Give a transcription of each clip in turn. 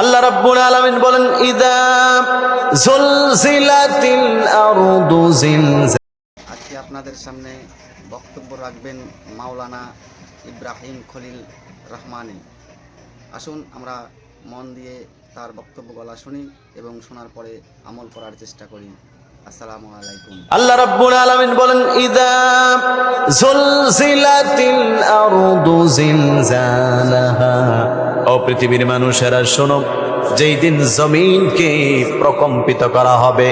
আল্লাহ রাব্বুল আলামিন বলেন, ইদা জুলজিলাতিল আরদু জিলজালাহা। আজকে আপনাদের সামনে বক্তব্য রাখবেন মাওলানা ইব্রাহিম খলিল রহমানী। আসুন আমরা মন দিয়ে তার বক্তব্য বলা শুনি এবং শোনার পরে আমল করার চেষ্টা করি। আসসালামু আলাইকুম। আল্লাহ রাব্বুল আলামিন বলেন, ইদা জুলজিলাতিল আরদু জিলজালাহা। ও পৃথিবীর মানুষেরা শোনো, যেই দিন জমিনকে প্রকম্পিত করা হবে,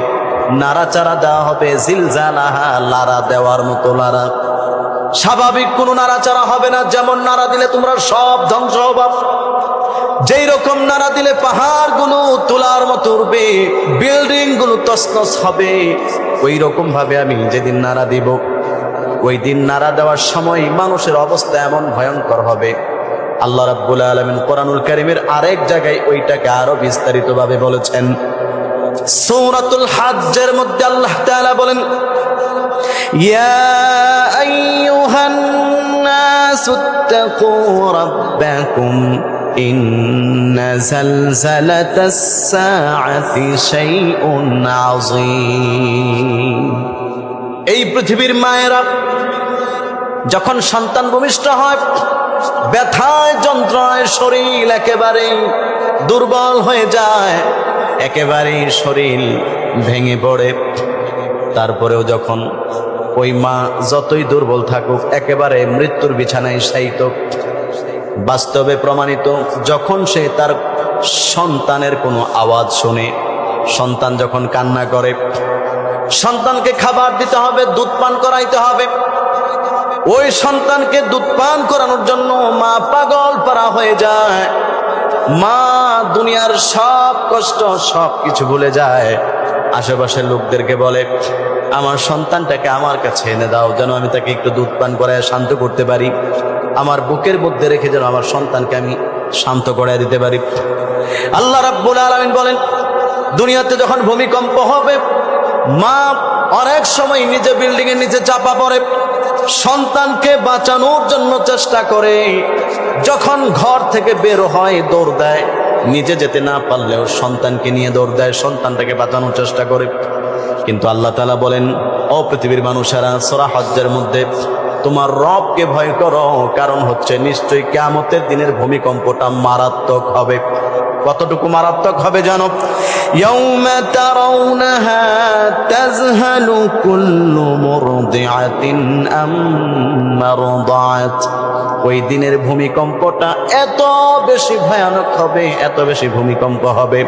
নাড়াচাড়া দেওয়া হবে, জিলজালাহা, লাড়া দেওয়ার মতো লাড়া। স্বাভাবিক কোনো নাড়াচাড়া হবে না, যেমন নাড়া দিলে তোমরা সব ধ্বংস হবে, যেই রকম নাড়া দিলে পাহাড়গুলো তোলার মতো উঠবে, বিল্ডিং গুলো তছনছ হবে, ওই রকম ভাবে আমি যেদিন নাড়া দিব, ওই দিন নাড়া দেওয়ার সময় মানুষের অবস্থা এমন ভয়ঙ্কর হবে। আল্লাহ রাব্বুল আলামিন কোরআনুল কারীমের আরেক জায়গায় ওইটাকে আরো বিস্তারিত ভাবে বলেছেন। সূরাতুল হজ্জের মধ্যে আল্লাহ তাআলা বলেন, ইয়া আইয়ুহান নাসুত্তাকু রাব্বাকুম ইন্না জালজালাতাস সাআতি শাইউন আযীম। এই পৃথিবীর মায়েরা যখন সন্তান ভূমিষ্ঠ হয়, ব্যথায় যন্ত্রণায় শরীর একেবারে দুর্বল হয়ে যায়, একেবারে শরীর ভেঙে পড়ে। তারপরেও যখন ওই মা যতই দুর্বল থাকুক, একেবারে মৃত্যুর বিছানায় শায়িত, বাস্তবে প্রমাণিত, যখন সে তার সন্তানের কোনো আওয়াজ শোনে, সন্তান যখন কান্না করে, সন্তানকে খাবার দিতে হবে, দুধ পান করাইতে হবে। ওই সন্তানকে দুধ পান করানোর জন্য মা পাগল পারা হয়ে যায়। মা দুনিয়ার সব কষ্ট সব কিছু ভুলে যায়, আশেপাশের লোকদেরকে বলে, আমার সন্তানটাকে আমার কাছে এনে দাও, যেন আমি তাকে একটু দুধ পান করায় শান্ত করতে পারি, আমার বুকের মধ্যে রেখে যেন আমার সন্তানকে আমি শান্ত করায় দিতে পারি। আল্লাহ রাব্বুল আলামিন বলেন, দুনিয়াতে যখন ভূমিকম্প হবে, মা অনেক সময় নিজে বিল্ডিং এর নিচে চাপা পড়ে, সন্তানকে বাঁচানোর জন্য চেষ্টা করে, যখন ঘর থেকে বের হয় দৌড় দেয়, নিজে যেতে না পারলেও সন্তানকে নিয়ে দৌড় দেয়, সন্তানটাকে বাঁচানোর চেষ্টা করে। কিন্তু আল্লাহ তাআলা বলেন, ও পৃথিবীর মানুষেরা, সূরা হজ্জের মধ্যে তোমার রবকে ভয় করো, কারণ হচ্ছে নিশ্চয়ই কিয়ামতের দিনের ভূমিকম্পটা মারাত্মক হবে। কতটুকু মারাত্মক হবে জানো? ইয়াউমা তারাউনাহা তাযহালু কুল্লু মুরদিআতিন আম্মা রাদাআত। ওই দিনের ভূমিকম্পটা এত বেশি ভয়ানক হবে, এত বেশি ভূমিকম্প হবে,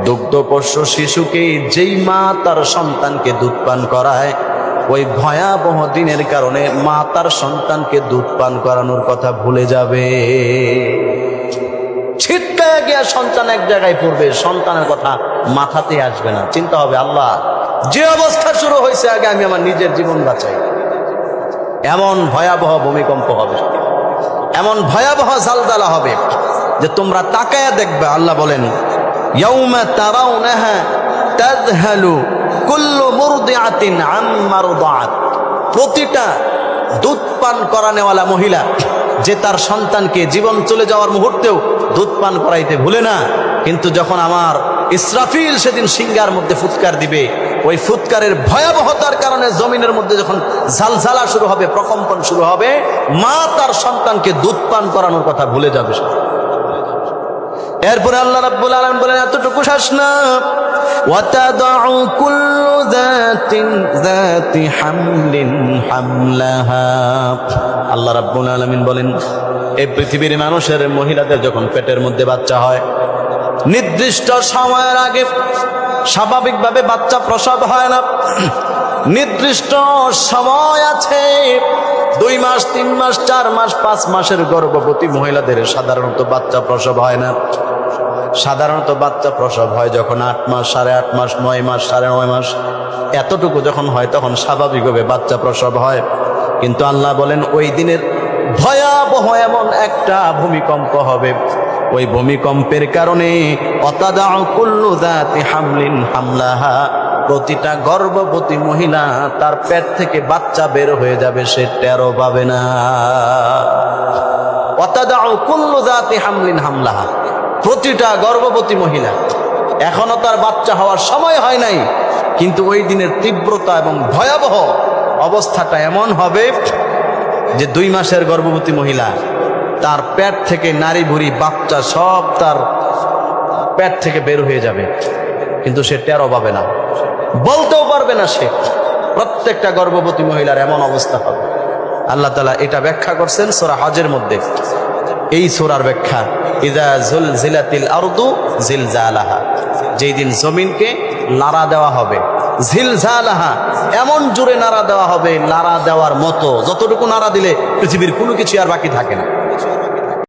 দুগ্ধপোষ্য শিশুকে যেই মা তার সন্তানকে দুধ পান করায়, ওই ভয়াবহ দিনের কারণে মা তার সন্তানকে দুধ পান করানোর কথা ভুলে যাবে। ছিটকায় গিয়া সন্তান এক জায়গায় পড়বে, সন্তানের কথা মাথাতে আসবে না। চিন্তা হবে, আল্লাহ, যে অবস্থা শুরু হয়েছে, আগে আমি আমার নিজের জীবন বাঁচাই। এমন ভয়াবহ ভূমিকম্প হবে, এমন ভয়াবহ জালজালা হবে যে তোমরা তাকায়া দেখবে। আল্লাহ বলেন, ইয়াউমা তারাউনাহা তাযহালু কুল্লু মুরদিআতিন আম্মা রাদাআত। প্রতিটা দুধ পান করানেওয়ালা মহিলা যে তার সন্তানকে জীবন চলে যাওয়ার মুহূর্তেও দুধ পান করাইতে ভুলে না, কিন্তু যখন আমার ইসরাফিল সেদিন সিংহার মধ্যে ফুৎকার দিবে, ওই ফুৎকারের ভয়াবহতার কারণে জমিনের মধ্যে যখন ঝালঝালা শুরু হবে, প্রকম্পন শুরু হবে, মা তার সন্তানকে দুধ পান করানোর কথা ভুলে যাবে। এরপরে আল্লাহ রাব্বুল আলামিন বলেন, এতটুকু শেষ না, ওয়াতাদাউ কুল্লু যাতি হামলিন হামলাহা। আল্লাহ রাব্বুল আলামিন বলেন, এই পৃথিবীর মানুষের মহিলাদের যখন পেটের মধ্যে বাচ্চা হয়, নির্দিষ্ট সময়ের আগে স্বাভাবিকভাবে বাচ্চা প্রসব হয় না। নির্দিষ্ট সময় আছে, 2 মাস 3 মাস 4 মাস 5 মাসের গর্ভবতী মহিলাদের সাধারণত বাচ্চা প্রসব হয় না। সাধারণত বাচ্চা প্রসব হয় যখন 8 মাস, 8.5 মাস, 9 মাস, 9.5 মাস, এতটুকু যখন হয় তখন স্বাভাবিকভাবে বাচ্চা প্রসব হয়। কিন্তু আল্লাহ বলেন, ওই দিনের ভয়াবহ এমন একটা ভূমিকম্প হবে, ওই ভূমিকম্পের কারণে অতাদাউ কুল্লু যাতি হামলিন হামলাহা, প্রতিটা গর্ভবতী মহিলা তার পেট থেকে বাচ্চা বের হয়ে যাবে, সে টেরও পাবে না। অতাদাউ কুল্লু যাতি হামলিন হামলাহা, প্রতিটা গর্ভবতী মহিলা, এখনো তার বাচ্চা হওয়ার সময় হয় নাই, কিন্তু ওই দিনের তীব্রতা এবং ভয়াবহ অবস্থাটা এমন হবে যে 2 মাসের গর্ভবতী মহিলা, তার পেট থেকে নারী ভুঁড়ি বাচ্চা সব তার পেট থেকে বের হয়ে যাবে, কিন্তু সে টেরও পাবে না, বলতেও পারবে না সে। প্রত্যেকটা গর্ভবতী মহিলার এমন অবস্থা হবে। আল্লাহ তাআলা এটা ব্যাখ্যা করছেন সূরা হজের মধ্যে। এই সূরার ব্যাখ্যা, ইযা যুলজিলাতিল আরদু জিলজালাহা, যেই দিন জমিনকে নাড়া দেওয়া হবে, জিলজালাহা এমন জোরে নাড়া দেওয়া হবে, নাড়া দেওয়ার মতো, যতটুকু নাড়া দিলে পৃথিবীর কোনো কিছু আর বাকি থাকে না।